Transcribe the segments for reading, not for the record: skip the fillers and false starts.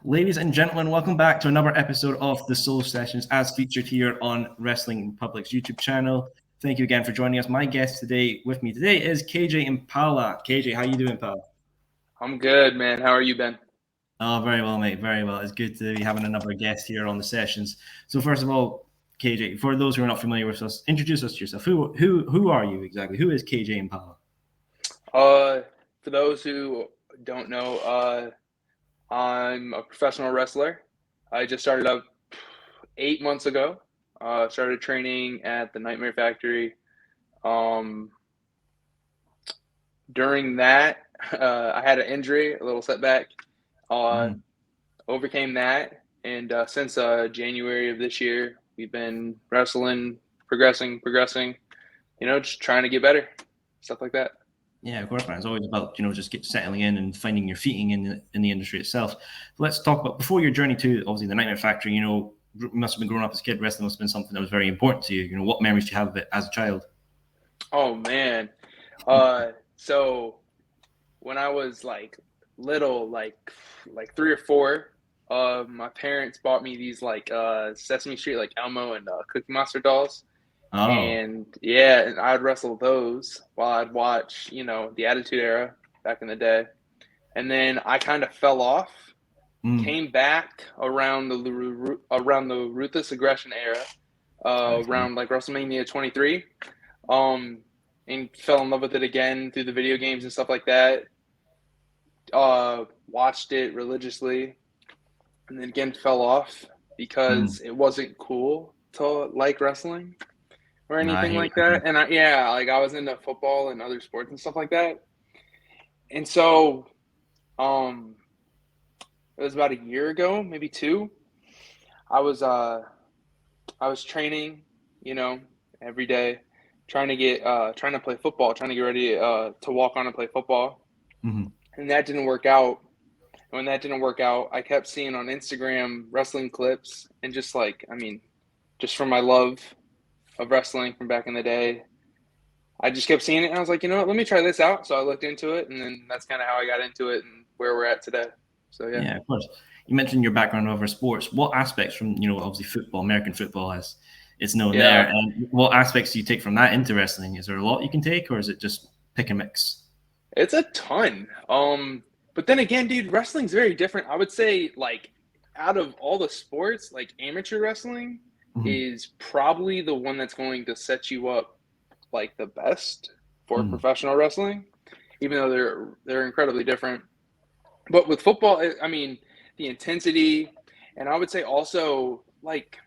Ladies and gentlemen, welcome back to another episode of the Soul Sessions as featured here on Wrestling Republic's YouTube channel. Thank you again for joining us. My guest with me today is Kayjay Impala. Kayjay, how you doing, pal? I'm good, man. How are you, Ben? Oh, very well, mate. Very well. It's good to be having another guest here on the sessions. So first of all, Kayjay, for those who are not familiar with us, introduce us to yourself. Who are you exactly? Who is Kayjay Impala? For those who don't know, I'm a professional wrestler. I just started up 8 months ago. Started training at the Nightmare Factory. During that, I had an injury, a little setback. Overcame that, and since January of this year, we've been wrestling, progressing. Just trying to get better, stuff like that. Yeah, of course, man. It's always about just settling in and finding your feeting in the industry itself. Let's talk about before your journey to obviously the Nightmare Factory. You must have been growing up as a kid. Wrestling must have been something that was very important to you. What memories do you have of it as a child? Oh man, so when I was like little, like 3 or 4, my parents bought me these Sesame Street, like Elmo and Cookie Monster dolls. Oh, And I'd wrestle those while I'd watch, the Attitude Era back in the day. And then I kind of fell off, came back around the Ruthless Aggression era, around like WrestleMania 23, and fell in love with it again through the video games and stuff like that. Watched it religiously, and then again fell off because it wasn't cool to like wrestling or anything like that. And I was into football and other sports and stuff like that. And so, it was about a year ago, maybe 2. I was training, every day, trying to play football, trying to get ready to walk on and play football. Mm-hmm. And that didn't work out. And when that didn't work out, I kept seeing on Instagram wrestling clips, and just from my love of wrestling from back in the day, I just kept seeing it, and I was like, you know what, let me try this out. So I looked into it, and then that's kind of how I got into it and where we're at today. So yeah, of course. You mentioned your background over sports. What aspects from obviously football, American football, as it's known there, and what aspects do you take from that into wrestling? Is there a lot you can take, or is it just pick and mix? It's a ton. But then again, dude, wrestling's very different. I would say, like, out of all the sports, like, amateur wrestling is probably the one that's going to set you up like the best for professional wrestling, even though they're incredibly different. But with football, I mean, the intensity, and I would say also like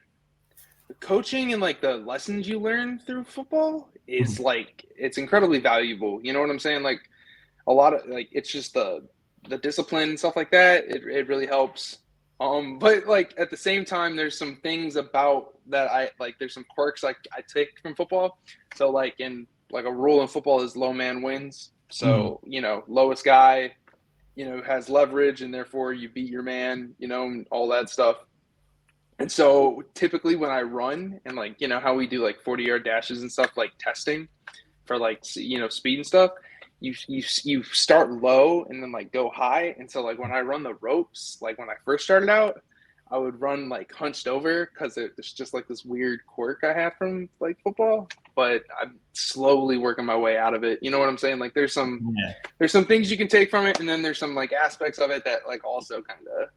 the coaching and like the lessons you learn through football is like, it's incredibly valuable. You know what I'm saying? Like, a lot of, like, it's just the discipline and stuff like that. It really helps. But like at the same time, there's some things about that there's some quirks I take from football. So like a rule in football is low man wins. So, lowest guy, has leverage, and therefore you beat your man, and all that stuff. And so typically when I run, and like, how we do like 40-yard dashes and stuff, like testing for like, speed and stuff, you start low and then like go high. And so like when I run the ropes, like when I first started out, I would run like hunched over because it's just like this weird quirk I have from like football. But I'm slowly working my way out of it. You know what I'm saying? Like there's some things you can take from it, and then there's some like aspects of it that like also kind of,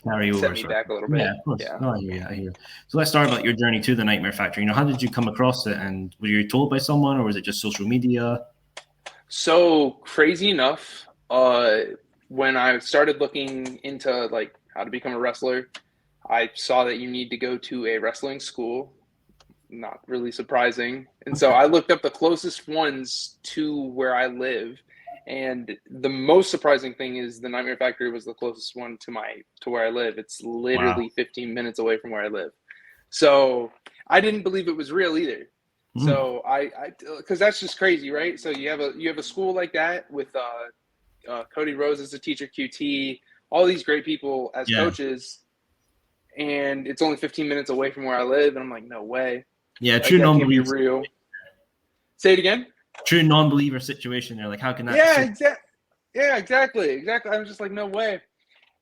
carry over, set me back a little bit. Yeah, of course. No, I hear you. So let's start about your journey to the Nightmare Factory. How did you come across it, and were you told by someone, or was it just social media? So crazy enough, when I started looking into like how to become a wrestler, I saw that you need to go to a wrestling school. Not really surprising. And so I looked up the closest ones to where I live. And the most surprising thing is the Nightmare Factory was the closest one to where I live. It's literally 15 minutes away from where I live. So I didn't believe it was real either. So because that's just crazy, right? So you have a school like that with Cody Rhodes as a teacher, QT, all these great people as coaches, and it's only 15 minutes away from where I live, and I'm like, no way. Yeah, like, true non-believer. Can't be real. Say it again. True non-believer situation there. Like, how can that? Yeah, exactly. I'm just like, no way.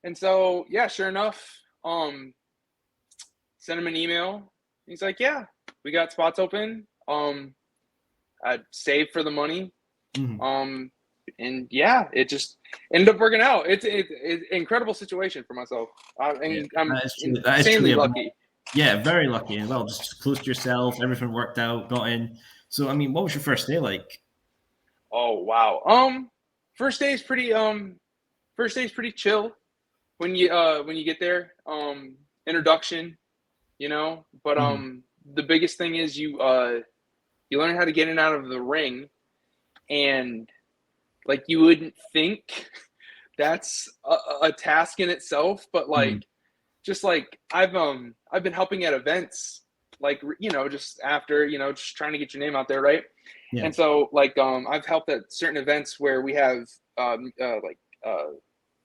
And so, yeah, sure enough, sent him an email. He's like, yeah, we got spots open. I saved for the money. Mhm. And yeah, it just ended up working out. It's an incredible situation for myself. Yeah, And I'm that is true. That is insanely truly lucky. yeah, very lucky as well. Just close to yourself, everything worked out, got in. So, I mean, what was your first day like? Oh wow. First day is pretty chill when you get there. Introduction, but Mhm. the biggest thing is you learn how to get in and out of the ring, and like you wouldn't think that's a task in itself, but Mhm. like just like I've been helping at events, like just after just trying to get your name out there, right? Yeah. And so like I've helped at certain events where we have like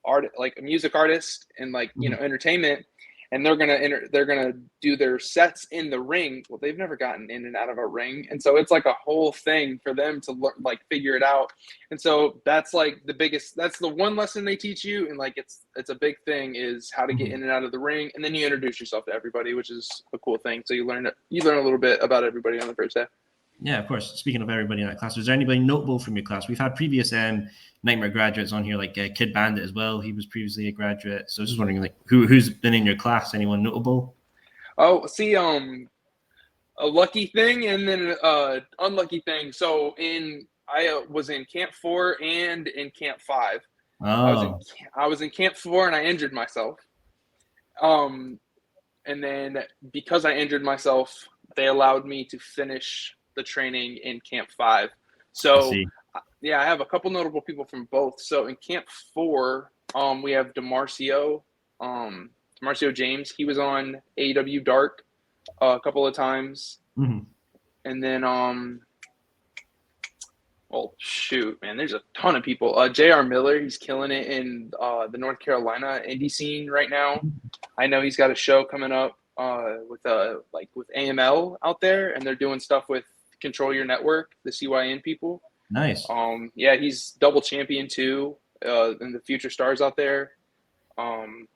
art, like a music artist and like Mhm. entertainment, and they're gonna do their sets in the ring. Well, they've never gotten in and out of a ring, and so it's like a whole thing for them to learn, like figure it out. And so that's like that's the one lesson they teach you, and like it's a big thing, is how to get Mhm. in and out of the ring, and then you introduce yourself to everybody, which is a cool thing. So you learn a little bit about everybody on the first day. Yeah, of course. Speaking of everybody in that class, was there anybody notable from your class? We've had previous Nightmare graduates on here, like Kid Bandit as well. He was previously a graduate. So I was just wondering, like, who's been in your class? Anyone notable? Oh, see, a lucky thing and then unlucky thing. So I was in camp 4 and in camp 5. I was in Oh, I was in camp 4 and I injured myself. Um, and then because I injured myself, they allowed me to finish the training in camp 5. I So see. yeah, I have a couple notable people from both. So in camp 4, we have Demarcio James. He was on AEW Dark a couple of times, Mhm. and then well, shoot, man, there's a ton of people. J.R. Miller, he's killing it in the North Carolina indie scene right now. I know he's got a show coming up with AML out there, and they're doing stuff with Control Your Network, the CYN people. Nice. Yeah, he's double champion too, and the future stars out there. And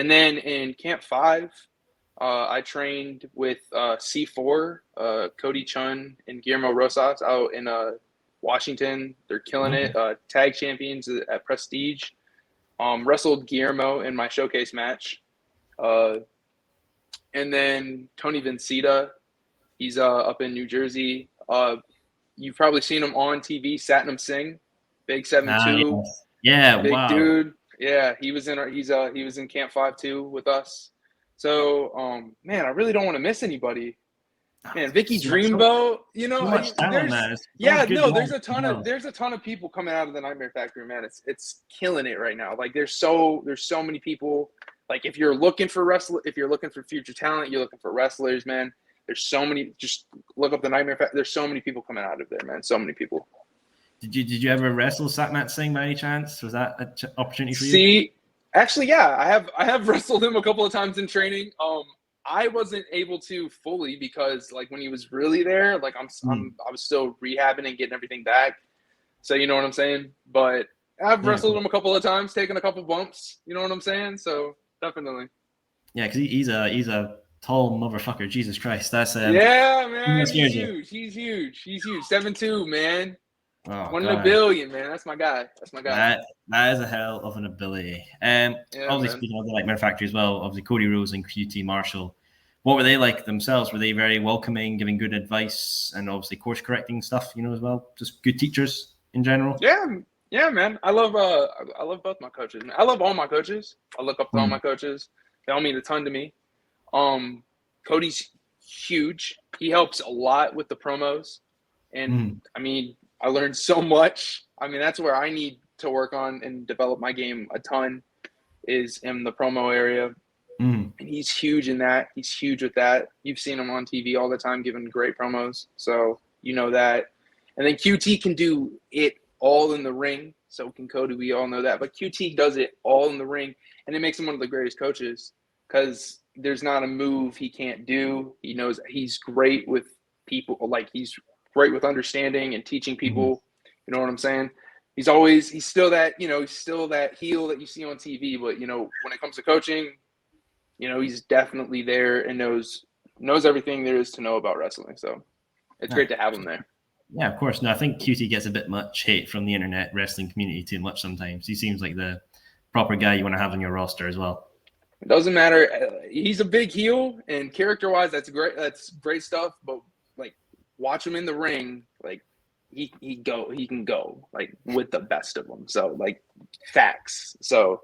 then in Camp 5, I trained with C4, Cody Chun, and Guillermo Rosas out in Washington. They're killing Okay. it. Tag champions at Prestige. Wrestled Guillermo in my showcase match. Uh, and then Tony Vincita, he's up in New Jersey. You've probably seen him on TV, Satnam Singh, big seven Ah, two, yes. Yeah. big Wow. dude. Yeah, he was in Camp 5 too with us. So man, I really don't want to miss anybody. Man, Vicky So, Dreamboat, so much talent, there's man. It's so yeah, much good no, talent as well. there's a ton of people coming out of the Nightmare Factory, man. It's killing it right now. Like there's so many people. Like if you're looking for future talent, you're looking for wrestlers, man. There's so many. Just look up the Nightmare Factory. There's so many people coming out of there, man. So many people. Did you ever wrestle Satnam Singh by any chance? Was that an opportunity for you? See, actually, yeah, I have wrestled him a couple of times in training. I wasn't able to fully because like when he was really there, like Mm. I was still rehabbing and getting everything back. So you know what I'm saying? But I've Yeah. wrestled him a couple of times, taken a couple bumps. You know what I'm saying? So definitely. Yeah, because he's a tall motherfucker. Jesus Christ, that's Yeah, man, that he's scares you. huge. He's huge. He's huge. 7'2", man. Oh One in a god, billion, man. That's my guy. That's my guy. that is a hell of an ability. Yeah, Obviously man. speaking of the Nightmare Factory as well, obviously Cody Rhodes and QT Marshall. What were they like themselves? Were they very welcoming, giving good advice, and obviously course correcting stuff? As well. Just good teachers in general. Yeah, yeah, man. I love both my coaches. Man. I love all my coaches. I look up to all my Mm. coaches. They all mean a ton to me. Um, Cody's huge. He helps a lot with the promos, and Mm. I mean, I learned so much. I mean, that's where I need to work on and develop my game a ton, is in the promo area. Mm. And he's huge in that. He's huge with that. You've seen him on TV all the time giving great promos. So you know that. And then QT can do it all in the ring. So can Cody. We all know that. But QT does it all in the ring. And it makes him one of the greatest coaches because there's not a move he can't do. He knows he's great with people. Like he's great with understanding and teaching Mm. people. You know what I'm saying? he's still that, he's still that heel that you see on TV, but when it comes to coaching, he's definitely there and knows everything there is to know about wrestling. So it's great to have him there. Yeah, of course. No, I think QT gets a bit much hate from the internet wrestling community too much sometimes. He seems like the proper guy you want to have on your roster as well. It doesn't matter. He's a big heel, and character-wise, that's great. That's great stuff. But like, watch him in the ring. Like, he can go like with the best of them. So like, facts. So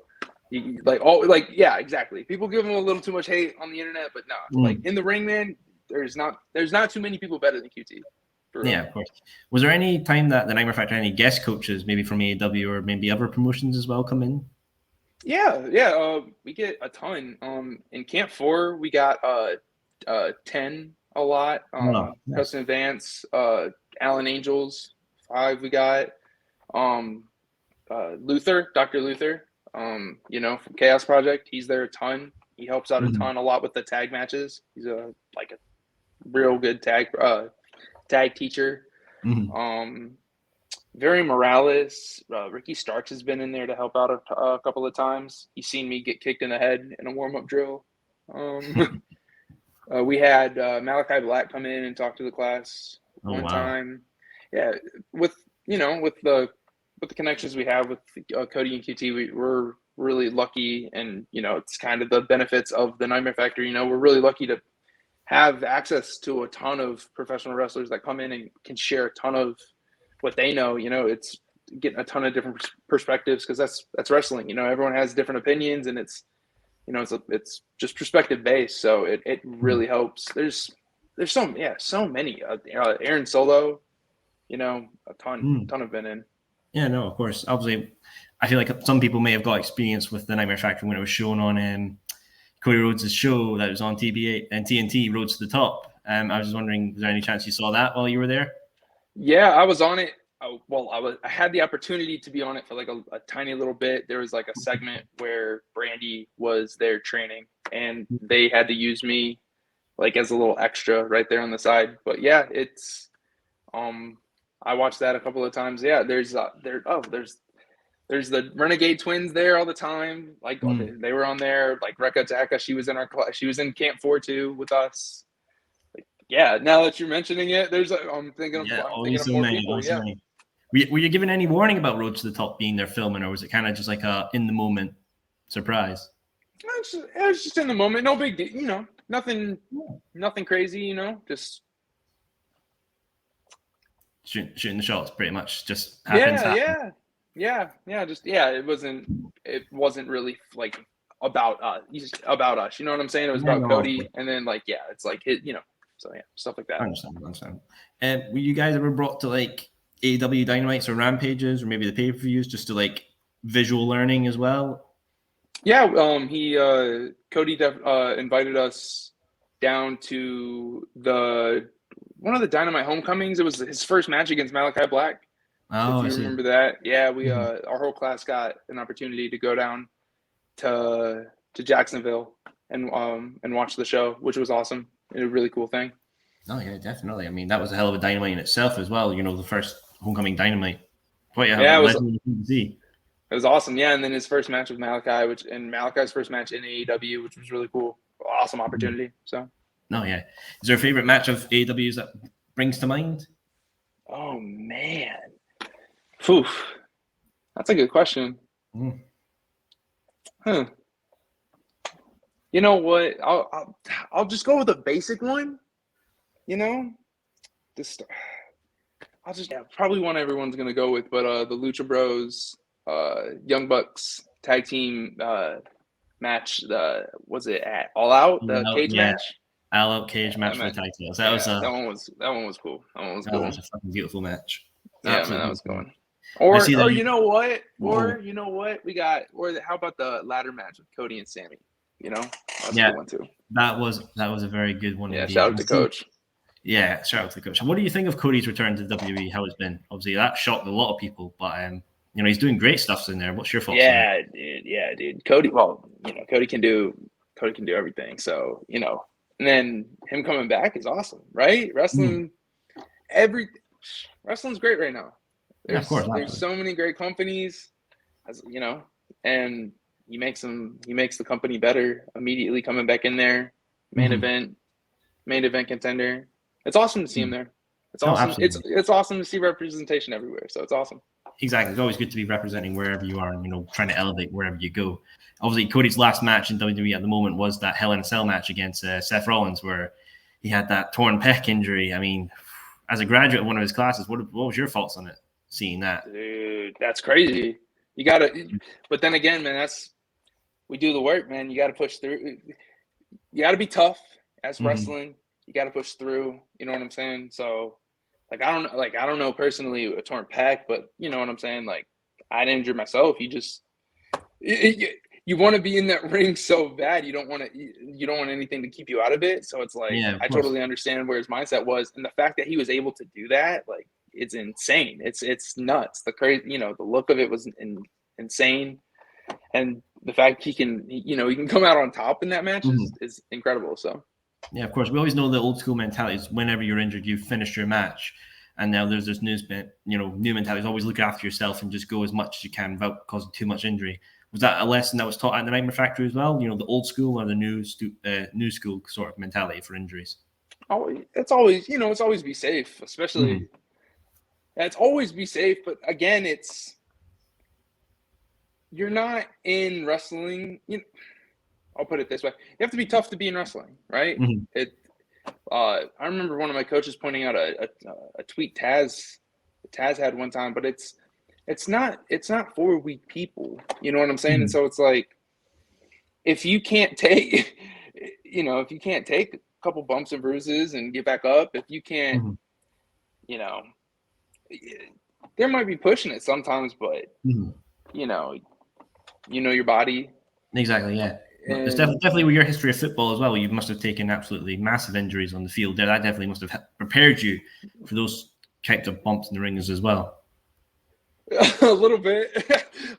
yeah, exactly. People give him a little too much hate on the internet, but like in the ring, man, there's not too many people better than QT. Yeah, of course. Was there any time that the Nightmare Factory had any guest coaches, maybe from AEW or maybe other promotions as well, come in? Yeah. We get a ton. In Camp 4, we got 10 a lot. Nice. Preston Vance, Alan Angels, 5 we got. Luther, Dr. Luther, from Chaos Project. He's there a ton. He helps out a lot with the tag matches. He's a real good tag teacher. Very Morales, Ricky Starks has been in there to help out a couple of times. He's seen me get kicked in the head in a warm-up drill. We had Malachi Black come in and talk to the class one time. Yeah, with the connections we have with Cody and QT, we're really lucky, and it's kind of the benefits of the Nightmare Factory. We're really lucky to have access to a ton of professional wrestlers that come in and can share a ton of what they know. It's getting a ton of different perspectives, because that's wrestling. Everyone has different opinions, and it's just perspective based. So it really helps. There's so many. Aaron Solo, a ton have been in. Yeah, no, of course. Obviously, I feel like some people may have got experience with the Nightmare Factory when it was shown on Cody Rhodes' show that was on TBA and TNT, Roads to the Top. I was just wondering, was there any chance you saw that while you were there? Yeah, I was on it. I had the opportunity to be on it for like a tiny little bit. There was like a segment where Brandy was there training, and they had to use me like as a little extra right there on the side. But yeah, it's I watched that a couple of times. Yeah, there's the Renegade Twins there all the time. Like they were on there. Like Rekka Taka, she was in our class. She was in Camp 4 too with us. Yeah, now that you're mentioning it, I'm thinking of more people. Yeah. Were you given any warning about Road to the Top being there filming, or was it kind of just like a in the moment surprise? It was just in the moment, no big deal. Nothing crazy. Just shooting the shots, pretty much. Just happens. Yeah. It wasn't really like about us. You know what I'm saying? It was about Cody, and then it's like it. So yeah, stuff like that. I understand. Were you guys ever brought to like AEW Dynamites or Rampages, or maybe the pay-per-views, just to like visual learning as well? Yeah, Cody invited us down to one of the Dynamite Homecomings. It was his first match against Malachi Black. Oh, if you remember that. Yeah, we our whole class got an opportunity to go down to Jacksonville and watch the show, which was awesome. It was a really cool thing. Oh yeah, definitely. I mean, that was a hell of a Dynamite in itself as well. The first Homecoming Dynamite. Quite a legend to see. It was awesome. Yeah, and then his first match with Malachi, and Malachi's first match in AEW, which was really cool. Awesome opportunity. So. No, yeah. Is there a favorite match of AEW's that brings to mind? Oh man. Phew. That's a good question. You know what? I'll just go with a basic one. Probably one everyone's gonna go with, but the Lucha Bros, Young Bucks tag team match. Was it at All Out? The cage match. All Out cage match for the tag titles. That one was cool. That one was cool. That was a fucking beautiful match. Yeah, man, that was going. Or you know what? How about the ladder match with Cody and Sammy? That's a good one too. That was a very good one. Yeah, shout out to Coach. Yeah, shout out to Coach. And what do you think of Cody's return to WWE? How it's been? Obviously, that shocked a lot of people, but he's doing great stuff in there. What's your thoughts? Yeah, dude. Cody. Well, Cody can do everything. So and then him coming back is awesome, right? Wrestling's great right now. Yeah, of course, There's absolutely. so many great companies, as you know, and he makes the company better immediately coming back in there. Main Mhm. event, main event contender. It's awesome to see him Mhm. there. It's Oh, awesome. absolutely. It's awesome to see representation everywhere. So it's awesome. Exactly. It's always good to be representing wherever you are and, trying to elevate wherever you go. Obviously, Cody's last match in WWE at the moment was that Hell in a Cell match against Seth Rollins, where he had that torn pec injury. I mean, as a graduate of one of his classes, what was your thoughts on it, seeing that? Dude, that's crazy. You gotta, but then again, man, we do the work, man. You gotta push through. You gotta be tough as Mhm. wrestling. You gotta push through. You know what I'm saying? So, I don't know personally a torn pec, but you know what I'm saying. Like, I'd injure myself. You, you want to be in that ring so bad. You don't want anything to keep you out of it. So it's like Yeah, of I course. totally understand where his mindset was, and the fact that he was able to do that, like, it's insane. It's nuts. The crazy, the look of it was insane, and the fact he can come out on top in that match Mhm. is incredible. So Yeah, of course. We always know the old school mentality is whenever you're injured, you finish your match. And now there's this new mentality is always look after yourself and just go as much as you can without causing too much injury. Was that a lesson that was taught at the Nightmare Factory as well? The old school or the new school sort of mentality for injuries. it's always be safe, especially Mhm. it's always be safe. But again, you're not in wrestling. I'll put it this way: you have to be tough to be in wrestling, right? Mhm. It. I remember one of my coaches pointing out a tweet Taz had one time, but it's not for weak people. You know what I'm saying? And Mhm. so it's like if you can't take, if you can't take a couple bumps and bruises and get back up, if you can't, Mhm. you know, there might be pushing it sometimes, but Mhm. you know, your body, Exactly. Yeah. But there's and definitely with your history of football as well. You must have taken absolutely massive injuries on the field there. That definitely must have prepared you for those types of bumps in the rings as well. a little bit,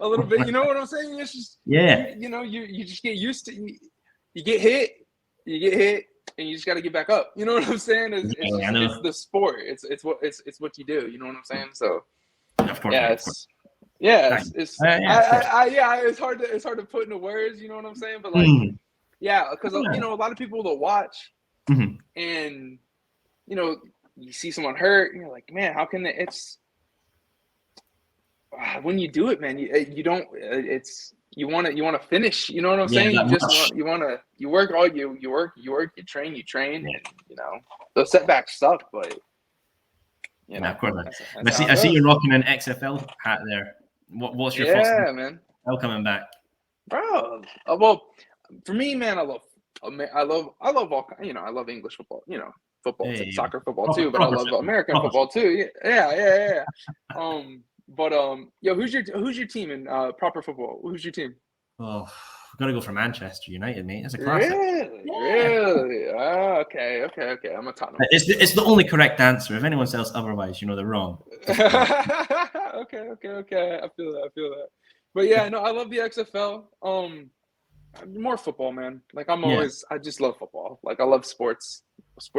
a little bit. You know what I'm saying? It's just Yeah. you just get used to you get hit, and you just got to get back up. You know what I'm saying? It's Exactly. I just it's know. the sport. It's what you do. You know what I'm saying? So Of course, yeah, mate. Of course. yeah, Nice. it's Yeah, of course. yeah, it's hard to put into words. You know what I'm saying? But like, Mm. yeah, because Yeah. a lot of people will watch Mhm. and you know you see someone hurt and you're like, man, how can they? It's when you do it, man, you don't. It's you want to finish. You know what I'm Yeah, saying? that much. You work all you work, you train, Yeah. and those setbacks suck, but Yeah, of course, man. that's how I it see goes. you're rocking an XFL hat there. What's your thoughts on Yeah, man, XFL coming back? bro. Well, for me, man, I love all I love English football, football, Hey, soccer football proper, too, but I proper love football. American Proper football football. too. Yeah. But yo, who's your team in proper football? Who's your team? Oh, we've got to go for Manchester United, mate. That's a classic. Really? Yeah. Really? Okay. I'm a Tottenham fan, It's so. the only correct answer. If anyone says otherwise, they're wrong. Just to let Okay. I feel that. But yeah, no, I love the XFL. More football, man. Like yeah. I just love football. Like I love sports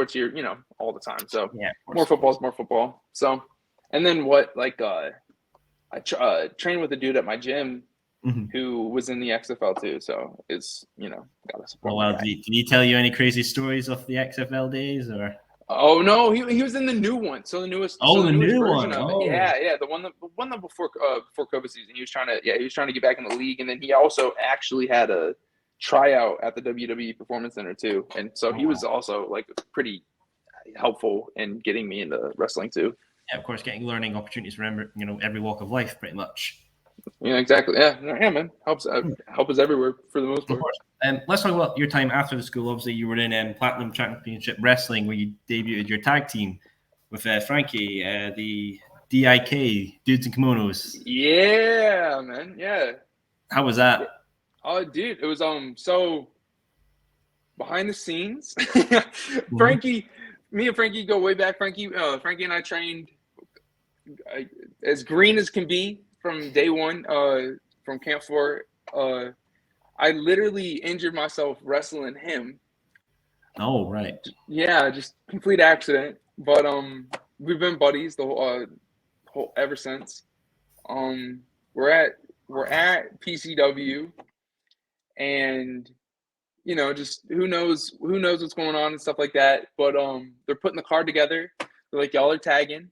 here, all the time. So Yeah, more of football course. is more football. So, and then what? Like trained with a dude at my gym Mhm. who was in the XFL too. So gotta Oh, support my well, guy. did he tell you any crazy stories of the XFL days or? Oh no, he was in the new one. So Oh, the the newest new version one. of it. Oh, Yeah, the one that before COVID season. He was trying to get back in the league, and then he also actually had a tryout at the WWE Performance Center too. And so oh he wow. was also like pretty helpful in getting me into wrestling too. Yeah, of course, getting learning opportunities for every walk of life, pretty much. Yeah, exactly. Yeah, man. Help us everywhere for the most Of part. course. Let's talk about your time after the school. Obviously, you were in Platinum Championship Wrestling, where you debuted your tag team with Frankie, the DIK Dudes and Kimonos. Yeah, man. Yeah. How was that? Oh, dude, it was so behind the scenes. Mhm. Frankie, me and Frankie go way back. Frankie and I trained as green as can be from day one. From Camp 4. I literally injured myself wrestling him. Oh, right. Yeah, just complete accident. But we've been buddies the ever since. We're at PCW, and just who knows what's going on and stuff like that. But they're putting the card together. They're like, y'all are tagging,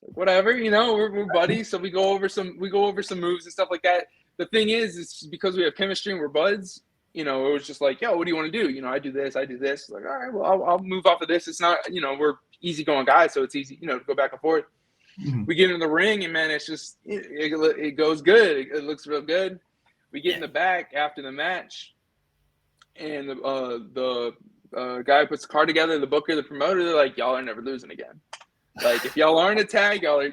whatever. We're buddies, so we go over some moves and stuff like that. The thing is, it's because we have chemistry and we're buds. It was just like, yo, what do you want to do? I do this. Like, all right, well, I'll move off of this. It's not, we're easygoing guys, so it's easy, to go back and forth. Mm-hmm. We get in the ring, and man, it's just it goes good. It looks real good. We get in the back after the match, and the guy who puts the card together, the booker, the promoter, they're like, y'all are never losing again. Like, if y'all aren't a tag, y'all are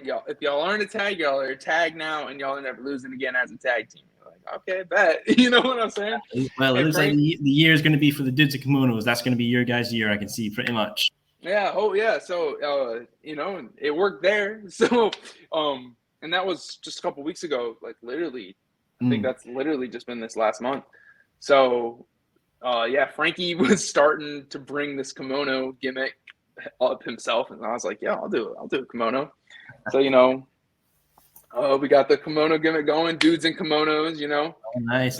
tagged now, and y'all are never losing again as a tag team. Like, okay, bet. You know what I'm saying? Well, it looks like the year is going to be for the dudes of kimonos. That's going to be your guys' year, I can see, pretty much. Yeah. Oh, yeah. So, it worked there. So, and that was just a couple weeks ago. Like, literally, I think that's literally just been this last month. So, Frankie was starting to bring this kimono gimmick up himself, and I was like, yeah, I'll do a kimono. So, we got the kimono gimmick going, dudes in kimonos, Oh, nice.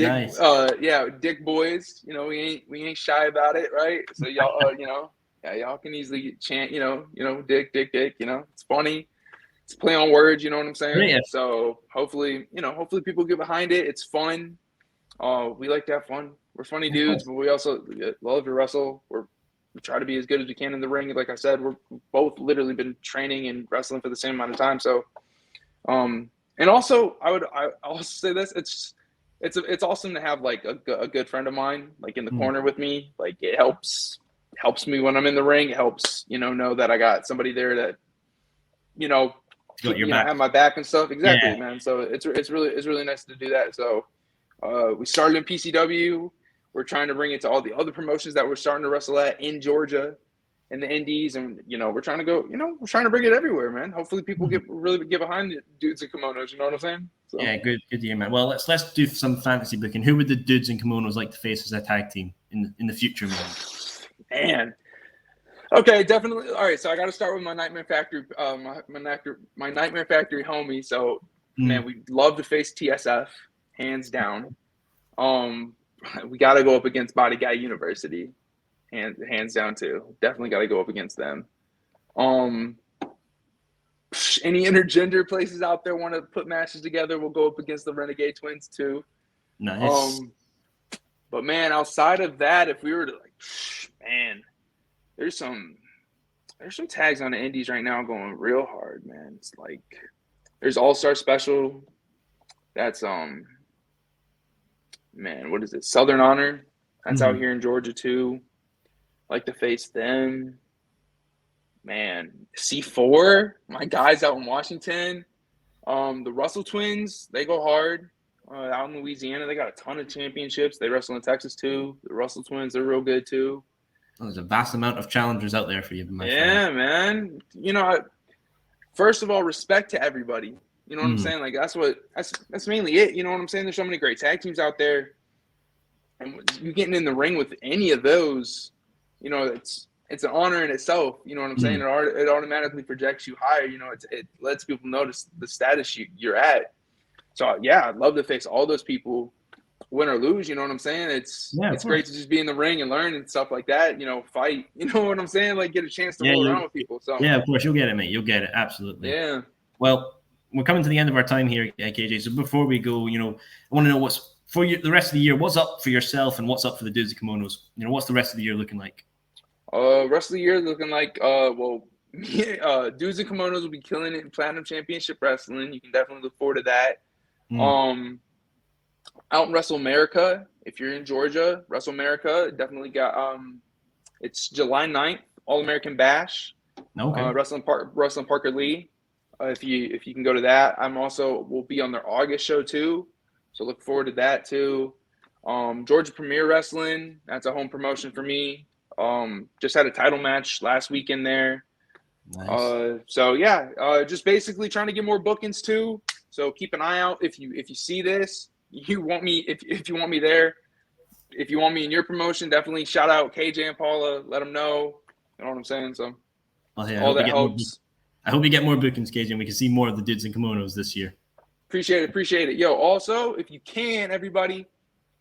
Dick boys, we ain't shy about it, right? So y'all, y'all can easily chant, dick, it's funny. It's play on words, you know what I'm saying? Yeah. So hopefully people get behind it. It's fun. We like to have fun. We're funny dudes, but we also love to wrestle. We try to be as good as we can in the ring. Like I said, we're both literally been training and wrestling for the same amount of time. So, and also I also say this, it's awesome to have like a good friend of mine, like in the corner with me. Like, it helps me when I'm in the ring. It helps, know that I got somebody there that, have my back and stuff. Exactly, man. So it's really nice to do that. So, we started in PCW. We're trying to bring it to all the other promotions that we're starting to wrestle at in Georgia and the Indies. And, we're trying to go, we're trying to bring it everywhere, man. Hopefully people really get behind the dudes in kimonos. You know what I'm saying? So. Yeah, good to hear, man. Well, let's do some fantasy booking. Who would the dudes in kimonos like to face as a tag team in the future, man? Man. Okay, definitely. All right, so I got to start with my Nightmare Factory, my Nightmare Factory homie. So, man, we'd love to face TSF, hands down. We got to go up against Body Guy University, hands down too. Definitely got to go up against them. Any intergender places out there want to put matches together, we'll go up against the Renegade Twins too. Nice. But man, outside of that, if we were to there's some tags on the indies right now going real hard, man. It's like there's All-Star Special. That's man, what is it? Southern Honor. That's out here in Georgia too. Like to face them. Man, C4, my guys out in Washington. The Russell Twins, they go hard. Out in Louisiana, they got a ton of championships. They wrestle in Texas too. The Russell Twins, they're real good too. There's a vast amount of challengers out there for you, my friend. Man. First of all, respect to everybody. You know what I'm saying? Like that's mainly it. You know what I'm saying? There's so many great tag teams out there, and you getting in the ring with any of those, it's an honor in itself. You know what I'm saying? It automatically projects you higher. It lets people notice the status you're at. So yeah, I'd love to face all those people, win or lose. You know what I'm saying? It's great to just be in the ring and learn and stuff like that. Fight. You know what I'm saying? Like get a chance to roll around with people. So yeah, of course you'll get it, mate. You'll get it absolutely. Yeah. Well, we're coming to the end of our time here, KJ. So before we go, I want to know what's for you the rest of the year. What's up for yourself and what's up for the dudes of kimonos? What's the rest of the year looking like? Rest of the year looking like dudes and kimonos will be killing it in Platinum Championship Wrestling. You can definitely look forward to that. Out in Wrestle America, if you're in Georgia, Wrestle America definitely got it's July 9th, All American Bash. Okay. Wrestling Parker Lee. If you can go to that. We'll be on their August show too. So look forward to that too. Georgia Premier Wrestling, that's a home promotion for me. Just had a title match last weekend there. Nice. Just basically trying to get more bookings too. So keep an eye out if you see this. You want me if you want me there. If you want me in your promotion, definitely shout out Kayjay Impala. Let them know. You know what I'm saying? So all that helps. I hope you get more bookings, Kayjay, and we can see more of the dudes in kimonos this year. Appreciate it. Yo, also, if you can, everybody,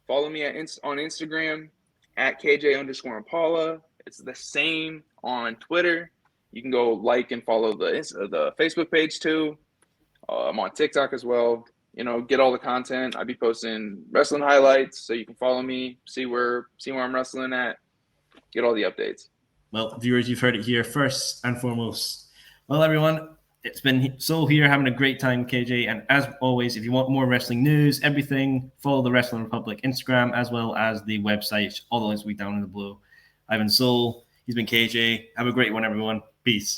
follow me on Instagram at Kayjay_Impala. It's the same on Twitter. You can go like and follow the Facebook page too. I'm on TikTok as well. Get all the content. I'll be posting wrestling highlights, so you can follow me, see where I'm wrestling at, get all the updates. Well, viewers, you've heard it here first and foremost. Well, everyone, it's been Sol here having a great time, Kayjay. And as always, if you want more wrestling news, everything, follow the Wrestling Republic Instagram as well as the website. All the links will be down in the below. I've been Sol. He's been Kayjay. Have a great one, everyone. Peace.